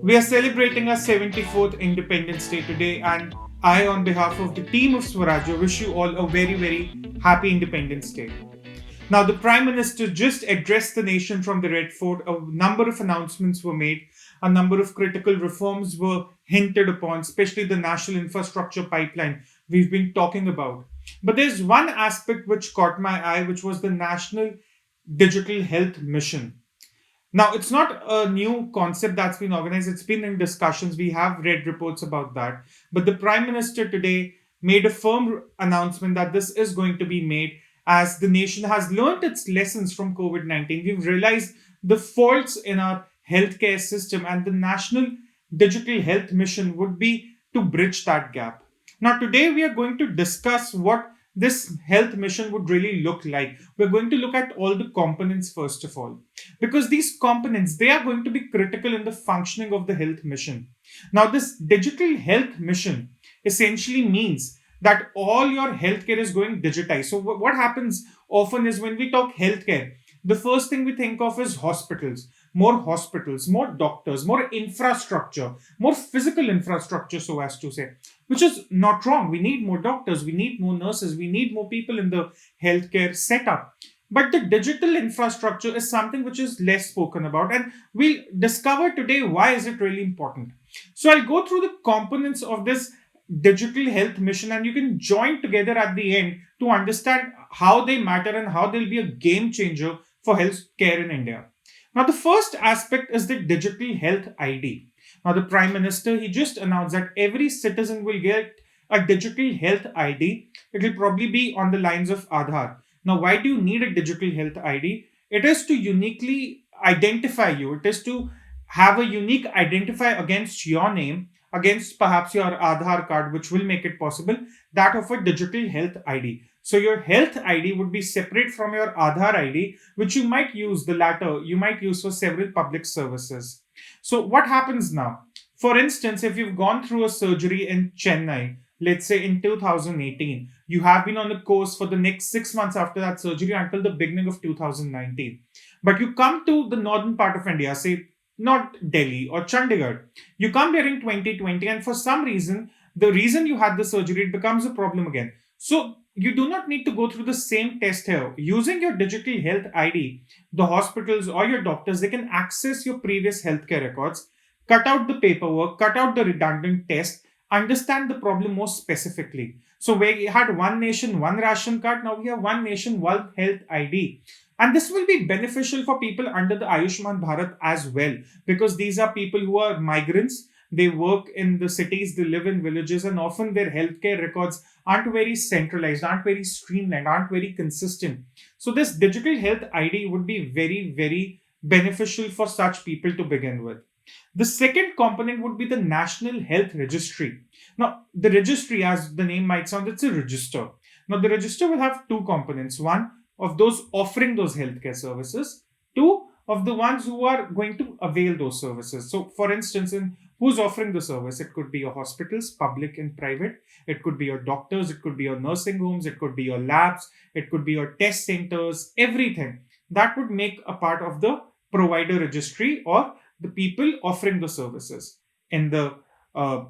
We are celebrating our 74th Independence Day today, and I, on behalf of the team of Swarajya, wish you all a very, very happy Independence Day. Now, the Prime Minister just addressed the nation from the Red Fort. A number of announcements were made, a number of critical reforms were hinted upon, especially the national infrastructure pipeline we've been talking about. But there's one aspect which caught my eye, which was the National Digital Health Mission. Now, it's not a new concept that's been organized. It's been in discussions. We have read reports about that. But the Prime Minister today made a firm announcement that this is going to be made as the nation has learned its lessons from COVID 19. We've realized the faults in our healthcare system, and the National Digital Health Mission would be to bridge that gap. Now, today we are going to discuss what this health mission would really look like. We're going to look at all the components first of all, because these components, they are going to be critical in the functioning of the health mission. Now, this digital health mission essentially means that all your healthcare is going digitized. So what happens often is when we talk healthcare, the first thing we think of is hospitals, more doctors, more infrastructure, more physical infrastructure, so as to say, which is not wrong. We need more doctors, we need more nurses, we need more people in the healthcare setup. But the digital infrastructure is something which is less spoken about, and we'll discover today why is it really important. So I'll go through the components of this digital health mission, and you can join together at the end to understand how they matter and how they'll be a game changer for healthcare in India. Now, the first aspect is the digital health ID. Now, the Prime Minister, he just announced that every citizen will get a digital health ID. It will probably be on the lines of Aadhaar. Now, why do you need a digital health ID? It is to uniquely identify you. It is to have a unique identifier against your name, against perhaps your Aadhaar card, which will make it possible, that of a digital health ID. So your health ID would be separate from your Aadhaar ID, which you might use, the latter, you might use for several public services. So what happens now? For instance, if you've gone through a surgery in Chennai, let's say in 2018, you have been on the course for the next 6 months after that surgery until the beginning of 2019. But you come to the northern part of India, say not Delhi or Chandigarh. You come here in 2020, and for some reason, the reason you had the surgery, it becomes a problem again. So you do not need to go through the same test here. Using your digital health ID, the hospitals or your doctors, they can access your previous healthcare records, cut out the paperwork, cut out the redundant test, understand the problem more specifically. So we had one nation, one ration card. Now we have one nation, one health ID. And this will be beneficial for people under the Ayushman Bharat as well, because these are people who are migrants. They work in the cities, they live in villages, and often their healthcare records aren't very centralized, aren't very streamlined, aren't very consistent. So, this digital health ID would be very, very beneficial for such people to begin with. The second component would be the National Health Registry. Now, the registry, as the name might sound, it's a register. Now, the register will have two components: one, of those offering those healthcare services, two, of the ones who are going to avail those services. So, for instance, in who's offering the service, it could be your hospitals, public and private, it could be your doctors, it could be your nursing homes, it could be your labs, it could be your test centers, everything that would make a part of the provider registry or the people offering the services. In the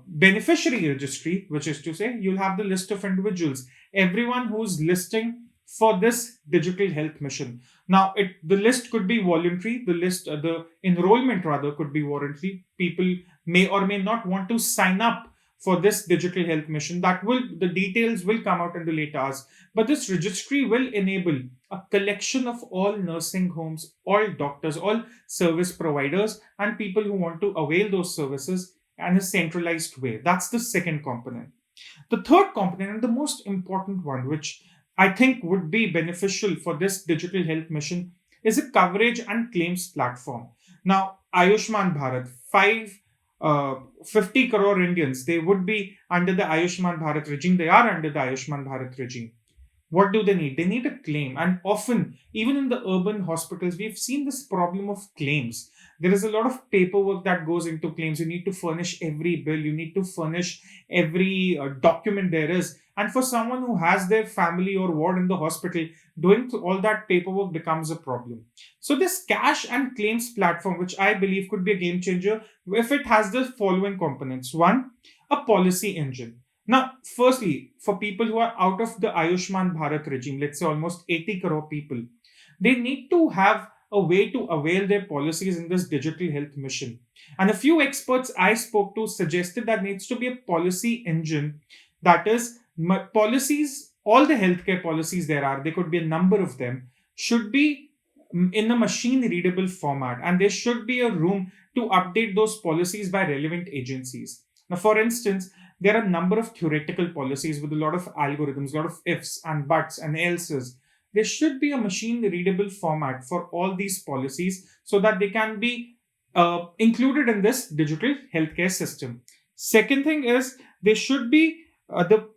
beneficiary registry, which is to say, you'll have the list of individuals, everyone who's listing for this digital health mission. Now, the list could be voluntary. The enrollment rather could be voluntary. People may or may not want to sign up for this digital health mission. The details will come out in the late hours. But this registry will enable a collection of all nursing homes, all doctors, all service providers, and people who want to avail those services in a centralized way. That's the second component. The third component, and the most important one, which I think would be beneficial for this digital health mission, is a coverage and claims platform. Now, Ayushman Bharat, 50 crore Indians, they would be under the Ayushman Bharat regime. They are under the Ayushman Bharat regime. What do they need? They need a claim. And often, even in the urban hospitals, we've seen this problem of claims. There is a lot of paperwork that goes into claims. You need to furnish every bill, you need to furnish every document there is. And for someone who has their family or ward in the hospital, doing all that paperwork becomes a problem. So, this cash and claims platform, which I believe could be a game changer if it has the following components. One, a policy engine. Now, firstly, for people who are out of the Ayushman Bharat regime, let's say almost 80 crore people, they need to have a way to avail their policies in this digital health mission. And a few experts I spoke to suggested that needs to be a policy engine, that is, policies, all the healthcare policies there are, there could be a number of them, should be in a machine readable format, and there should be a room to update those policies by relevant agencies. Now, for instance, there are a number of theoretical policies with a lot of algorithms, a lot of ifs and buts and else's. There should be a machine readable format for all these policies so that they can be included in this digital healthcare system. Second thing is, there should be the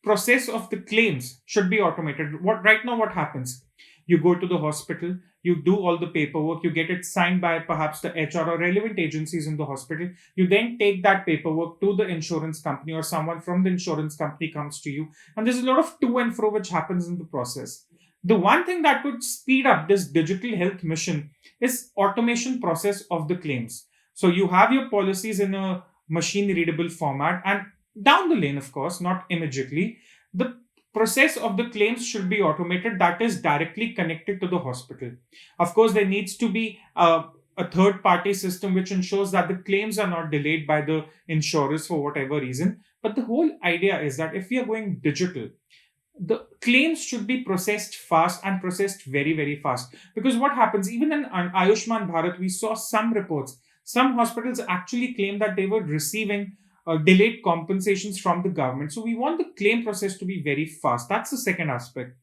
process of the claims should be automated. What right now, what happens? You go to the hospital, you do all the paperwork, you get it signed by perhaps the HR or relevant agencies in the hospital. You then take that paperwork to the insurance company, or someone from the insurance company comes to you, and there's a lot of to and fro which happens in the process. The one thing that could speed up this digital health mission is automation process of the claims. So you have your policies in a machine readable format, and down the lane, of course, not immediately, the process of the claims should be automated, that is directly connected to the hospital. Of course, there needs to be a third party system which ensures that the claims are not delayed by the insurers for whatever reason. But the whole idea is that if we are going digital, the claims should be processed fast and processed very, very fast. Because what happens, even in Ayushman Bharat, we saw some reports. Some hospitals actually claim that they were receiving delayed compensations from the government. So we want the claim process to be very fast. That's the second aspect.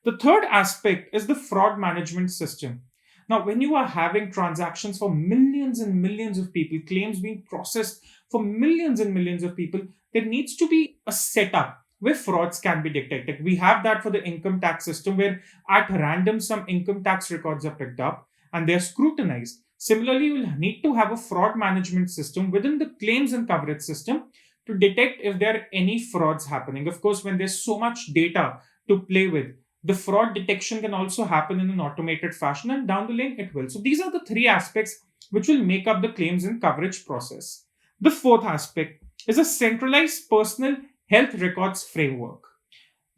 The third aspect is the fraud management system. Now, when you are having transactions for millions and millions of people, claims being processed for millions and millions of people, there needs to be a setup where frauds can be detected. We have that for the income tax system, where at random some income tax records are picked up and they're scrutinized. Similarly, you will need to have a fraud management system within the claims and coverage system to detect if there are any frauds happening. Of course, when there's so much data to play with, the fraud detection can also happen in an automated fashion, and down the lane it will. So these are the three aspects which will make up the claims and coverage process. The fourth aspect is a centralized personal health records framework.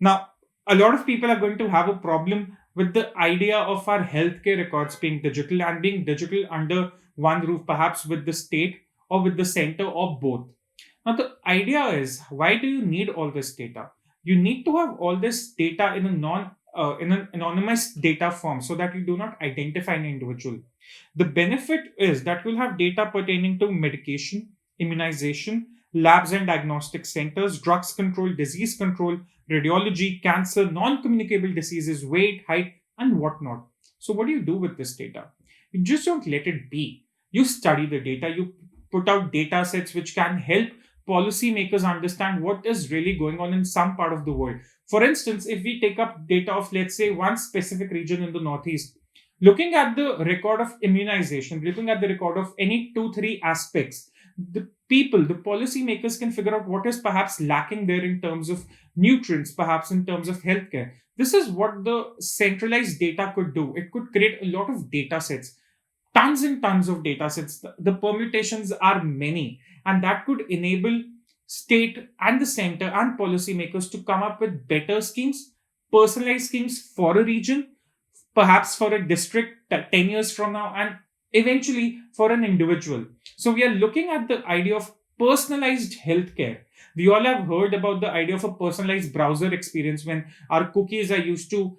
Now, a lot of people are going to have a problem with the idea of our healthcare records being digital and being digital under one roof, perhaps with the state or with the center or both. Now, the idea is, why do you need all this data? You need to have all this data in a in an anonymous data form so that you do not identify an individual. The benefit is that you'll have data pertaining to medication, immunization, labs and diagnostic centers, drugs control, disease control, radiology, cancer, non communicable diseases, weight, height, and whatnot. So, what do you do with this data? You just don't let it be. You study the data, you put out data sets which can help policymakers understand what is really going on in some part of the world. For instance, if we take up data of, let's say, one specific region in the Northeast, looking at the record of immunization, looking at the record of any two, three aspects, the policymakers can figure out what is perhaps lacking there in terms of nutrients, perhaps in terms of healthcare. This is what the centralized data could do. It could create a lot of data sets, tons and tons of data sets. The permutations are many, and that could enable state and the center and policymakers to come up with better schemes, personalized schemes for a region, perhaps for a district 10 years from now, and eventually for an individual. So we are looking at the idea of personalized healthcare. We all have heard about the idea of a personalized browser experience when our cookies are used to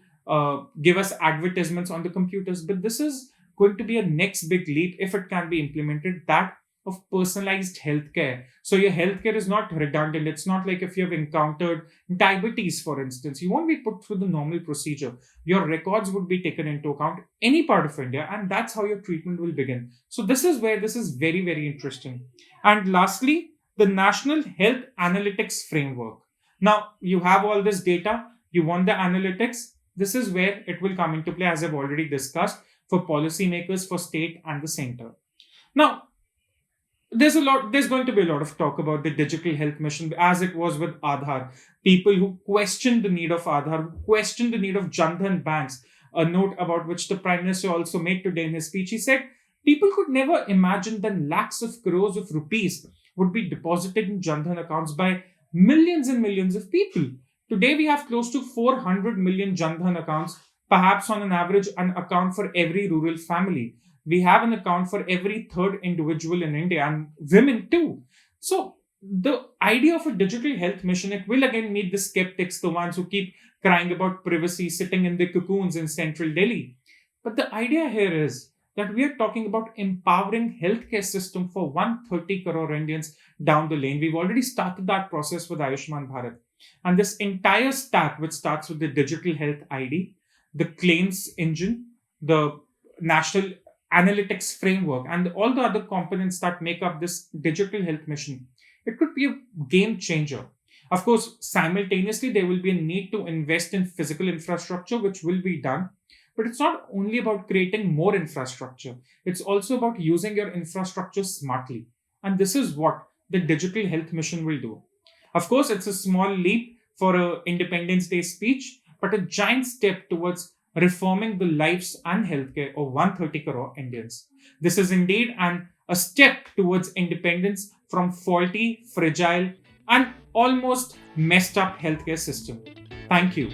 give us advertisements on the computers. But this is going to be a next big leap if it can be implemented, that of personalized healthcare. So your healthcare is not redundant. It's not like if you have encountered diabetes, for instance, you won't be put through the normal procedure. Your records would be taken into account, any part of India, and that's how your treatment will begin. So this is where this is very, very interesting. And lastly, the National Health Analytics Framework. Now, you have all this data, you want the analytics. This is where it will come into play, as I've already discussed. for policymakers, for state and the center. Now, there's going to be a lot of talk about the digital health mission as it was with Aadhaar. People who question the need of Aadhaar, who question the need of Jandhan banks, a note about which the Prime Minister also made today in his speech. He said people could never imagine that lakhs of crores of rupees would be deposited in Jandhan accounts by millions and millions of people. Today we have close to 400 million Jandhan accounts, perhaps on an average an account for every rural family. We have an account for every third individual in India and women too. So the idea of a digital health mission, it will again meet the skeptics, the ones who keep crying about privacy, sitting in the cocoons in central Delhi. But the idea here is that we are talking about empowering healthcare system for 130 crore Indians down the lane. We've already started that process with Ayushman Bharat. And this entire stack, which starts with the digital health ID, the claims engine, the national analytics framework, and all the other components that make up this digital health mission, it could be a game changer. Of course, simultaneously, there will be a need to invest in physical infrastructure, which will be done. But it's not only about creating more infrastructure, it's also about using your infrastructure smartly. And this is what the digital health mission will do. Of course, it's a small leap for a Independence Day speech, but a giant step towards reforming the lives and healthcare of 130 crore Indians. This is indeed a step towards independence from faulty, fragile, and almost messed up healthcare system. Thank you.